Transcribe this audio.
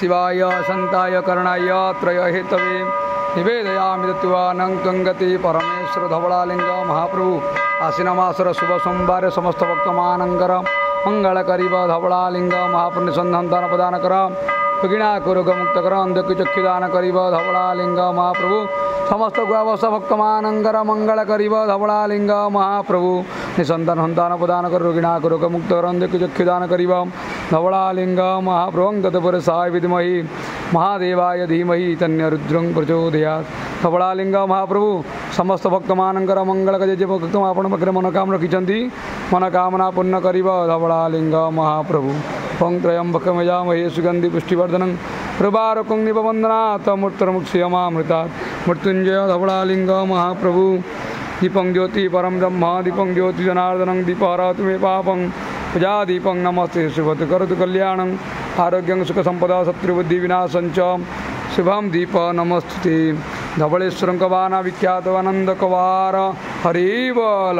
शिवाय शांताय करणाय त्रय हेतवे निवेदयामि दत्वानं गति परमेश्वर धवलालिंग महाप्रभु आश्विन मासर शुभ सोमवार समस्त भक्तमानंकर मंगल करीब धवलालिंग महाप्रभु निसंधान प्रदान कर विघ्ना रोग मुक्त कर अंधक चक्षुदान करीब धवलालिंग महाप्रभु समस्त गुआवस्था भक्तमानंकर मंगल करीब धवलालिंग महाप्रभु निसंतान संतान प्रदान कर रोगिणा रोग मुक्त कर अंधक चक्षुदान करीब धवलालिंग महाप्रभु तत्पुरुषाय विद्महि महादेवाय धीमहि तन्य रुद्रं प्रचोदयात् धवलालिंग महाप्रभु समस्त भक्तमानंकर मंगल के जे भक्त आपण पाखे मनोकामना रखिंट मनोकामना पूर्ण करीब धवलालिंग महाप्रभु ओं त्र्यंबकमयामहे सुगंधि पुष्टिवर्धनं प्रभारकं निपवन्दनात् मूर्तिर्मुक्षीयमामृतात् मृत्युंजय धवलालिंग महाप्रभु दीपं ज्योति परम ब्रह्म दीपं ज्योति जनार्दनं दीपहरतु मे पापं प्रजा दीपं नमस्ते शुभत करोतु कल्याणं आरोग्यं सुख संपदा शत्रुबुद्धि विनाशं च शुभम दीप नमस्ते धवलेश्वरं कवाना विख्यात आनंद कवार हरि बोल।